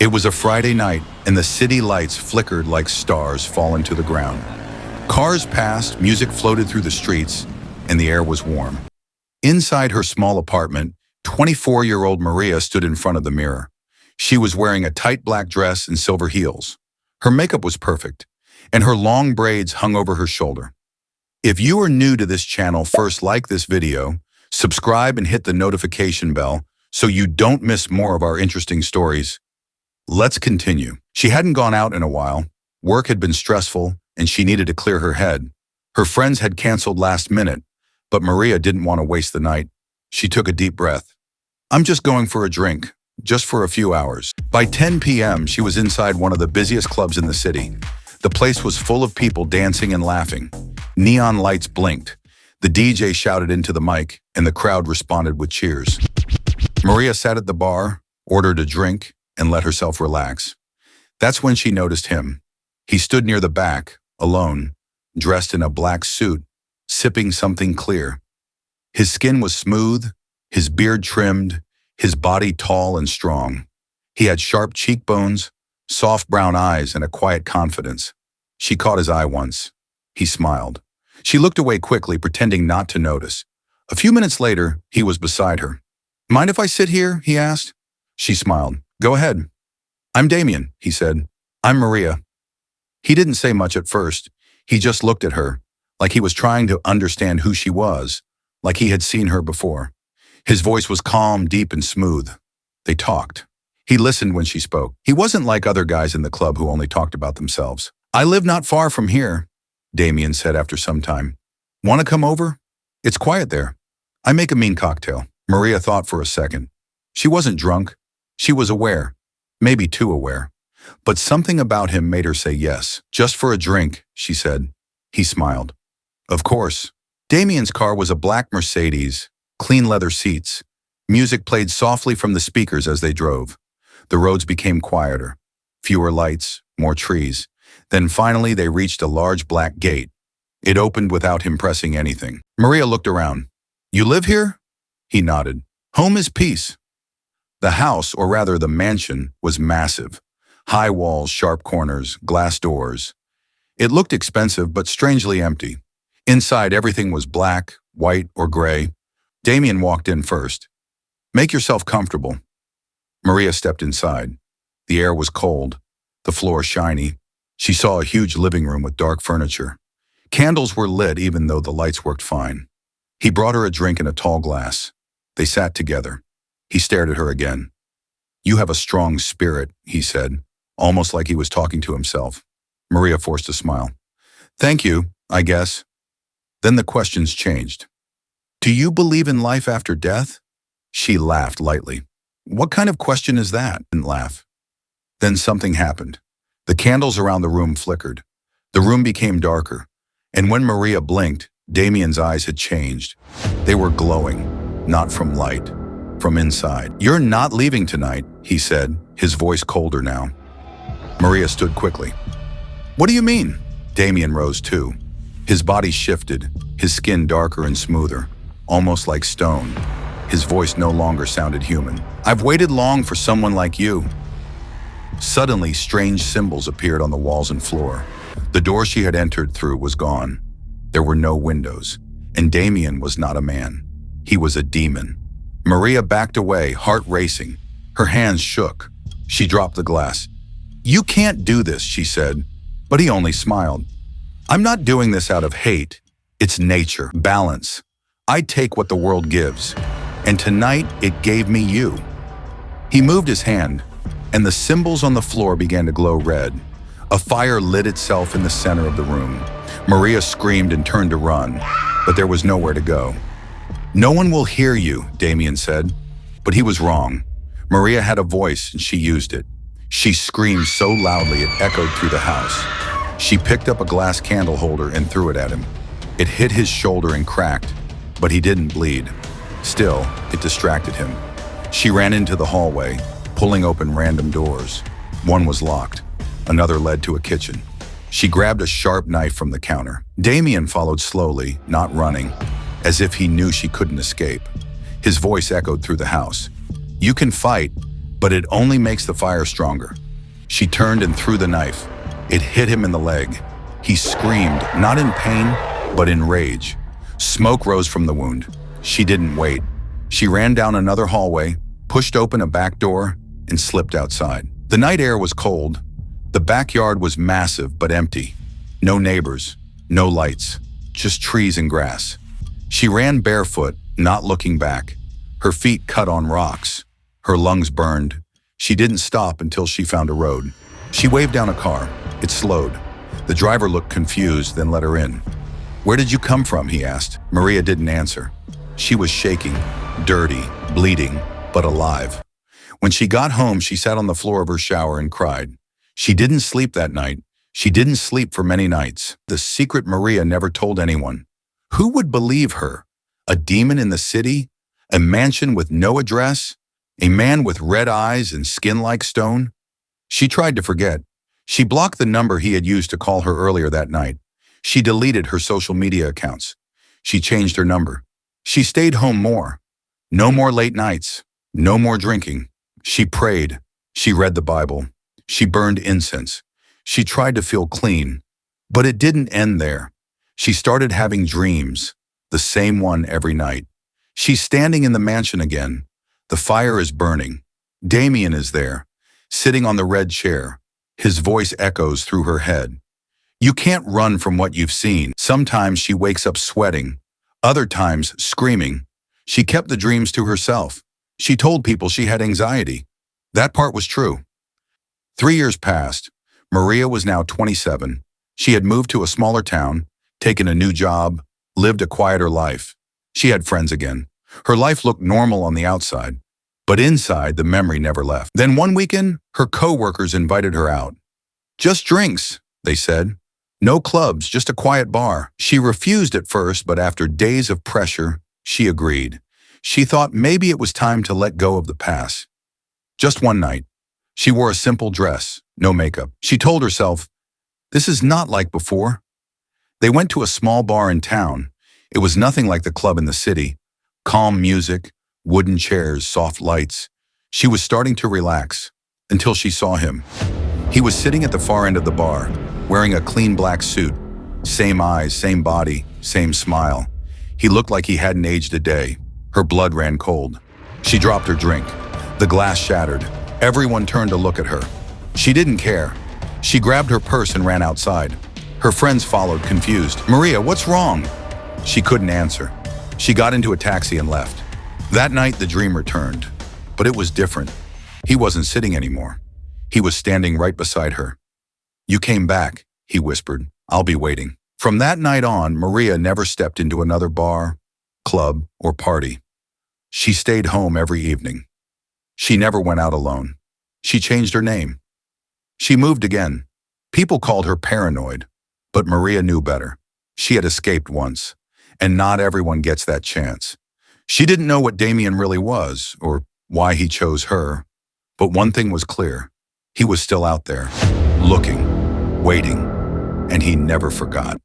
It was a Friday night, and the city lights flickered like stars fallen to the ground. Cars passed, music floated through the streets, and the air was warm. Inside her small apartment, 24-year-old Maria stood in front of the mirror. She was wearing a tight black dress and silver heels. Her makeup was perfect, and her long braids hung over her shoulder. If you are new to this channel, first like this video, subscribe and hit the notification bell so you don't miss more of our interesting stories. Let's continue. She hadn't gone out in a while. Work had been stressful, and she needed to clear her head. Her friends had canceled last minute, but Maria didn't want to waste the night. She took a deep breath. I'm just going for a drink, just for a few hours. By 10 p.m., she was inside one of the busiest clubs in the city. The place was full of people dancing and laughing. Neon lights blinked. The DJ shouted into the mic, and the crowd responded with cheers. Maria sat at the bar, ordered a drink, and let herself relax. That's when she noticed him. He stood near the back, alone, dressed in a black suit, sipping something clear. His skin was smooth, his beard trimmed, his body tall and strong. He had sharp cheekbones, soft brown eyes, and a quiet confidence. She caught his eye once. He smiled. She looked away quickly, pretending not to notice. A few minutes later, he was beside her. Mind if I sit here? He asked. She smiled. Go ahead. I'm Damien, he said. I'm Maria. He didn't say much at first. He just looked at her, like he was trying to understand who she was, like he had seen her before. His voice was calm, deep, and smooth. They talked. He listened when she spoke. He wasn't like other guys in the club who only talked about themselves. I live not far from here, Damien said after some time. Want to come over? It's quiet there. I make a mean cocktail. Maria thought for a second. She wasn't drunk. She was aware, maybe too aware. But something about him made her say yes. Just for a drink, she said. He smiled. Of course. Damien's car was a black Mercedes, clean leather seats. Music played softly from the speakers as they drove. The roads became quieter. Fewer lights, more trees. Then finally they reached a large black gate. It opened without him pressing anything. Maria looked around. You live here? He nodded. Home is peace. The house, or rather the mansion, was massive. High walls, sharp corners, glass doors. It looked expensive but strangely empty. Inside everything was black, white, or gray. Damien walked in first. Make yourself comfortable. Maria stepped inside. The air was cold, the floor shiny. She saw a huge living room with dark furniture. Candles were lit even though the lights worked fine. He brought her a drink in a tall glass. They sat together. He stared at her again. You have a strong spirit, he said, almost like he was talking to himself. Maria forced a smile. Thank you, I guess. Then the questions changed. Do you believe in life after death? She laughed lightly. What kind of question is that? Didn't laugh. Then something happened. The candles around the room flickered. The room became darker. And when Maria blinked, Damien's eyes had changed. They were glowing, not from light, from inside. You're not leaving tonight, he said, his voice colder now. Maria stood quickly. What do you mean? Damien rose too. His body shifted, his skin darker and smoother, almost like stone. His voice no longer sounded human. I've waited long for someone like you. Suddenly, strange symbols appeared on the walls and floor. The door she had entered through was gone. There were no windows, and Damien was not a man. He was a demon. Maria backed away, heart racing. Her hands shook. She dropped the glass. You can't do this, she said, but he only smiled. I'm not doing this out of hate. It's nature, balance. I take what the world gives, and tonight it gave me you. He moved his hand, and the symbols on the floor began to glow red. A fire lit itself in the center of the room. Maria screamed and turned to run, but there was nowhere to go. No one will hear you, Damien said, but he was wrong. Maria had a voice and she used it. She screamed so loudly it echoed through the house. She picked up a glass candle holder and threw it at him. It hit his shoulder and cracked, but he didn't bleed. Still, it distracted him. She ran into the hallway, pulling open random doors. One was locked. Another led to a kitchen. She grabbed a sharp knife from the counter. Damien followed slowly, not running, as if he knew she couldn't escape. His voice echoed through the house. You can fight, but it only makes the fire stronger. She turned and threw the knife. It hit him in the leg. He screamed, not in pain, but in rage. Smoke rose from the wound. She didn't wait. She ran down another hallway, pushed open a back door, and slipped outside. The night air was cold. The backyard was massive but empty. No neighbors, no lights, just trees and grass. She ran barefoot, not looking back. Her feet cut on rocks. Her lungs burned. She didn't stop until she found a road. She waved down a car. It slowed. The driver looked confused, then let her in. "Where did you come from?" he asked. Maria didn't answer. She was shaking, dirty, bleeding, but alive. When she got home, she sat on the floor of her shower and cried. She didn't sleep that night. She didn't sleep for many nights. The secret Maria never told anyone. Who would believe her? A demon in the city? A mansion with no address? A man with red eyes and skin like stone? She tried to forget. She blocked the number he had used to call her earlier that night. She deleted her social media accounts. She changed her number. She stayed home more. No more late nights. No more drinking. She prayed. She read the Bible. She burned incense. She tried to feel clean. But it didn't end there. She started having dreams, the same one every night. She's standing in the mansion again. The fire is burning. Damien is there, sitting on the red chair. His voice echoes through her head. You can't run from what you've seen. Sometimes she wakes up sweating, other times screaming. She kept the dreams to herself. She told people she had anxiety. That part was true. 3 years passed. Maria was now 27. She had moved to a smaller town, taken a new job, lived a quieter life. She had friends again. Her life looked normal on the outside, but inside the memory never left. Then one weekend, her co-workers invited her out. Just drinks, they said. No clubs, just a quiet bar. She refused at first, but after days of pressure, she agreed. She thought maybe it was time to let go of the past. Just one night, she wore a simple dress, no makeup. She told herself, this is not like before. They went to a small bar in town. It was nothing like the club in the city. Calm music, wooden chairs, soft lights. She was starting to relax until she saw him. He was sitting at the far end of the bar, wearing a clean black suit. Same eyes, same body, same smile. He looked like he hadn't aged a day. Her blood ran cold. She dropped her drink. The glass shattered. Everyone turned to look at her. She didn't care. She grabbed her purse and ran outside. Her friends followed, confused. Maria, what's wrong? She couldn't answer. She got into a taxi and left. That night, the dream returned. But it was different. He wasn't sitting anymore. He was standing right beside her. You came back, he whispered. I'll be waiting. From that night on, Maria never stepped into another bar, club, or party. She stayed home every evening. She never went out alone. She changed her name. She moved again. People called her paranoid, but Maria knew better. She had escaped once, and not everyone gets that chance. She didn't know what Damien really was, or why he chose her, but one thing was clear. He was still out there, looking, waiting, and he never forgot.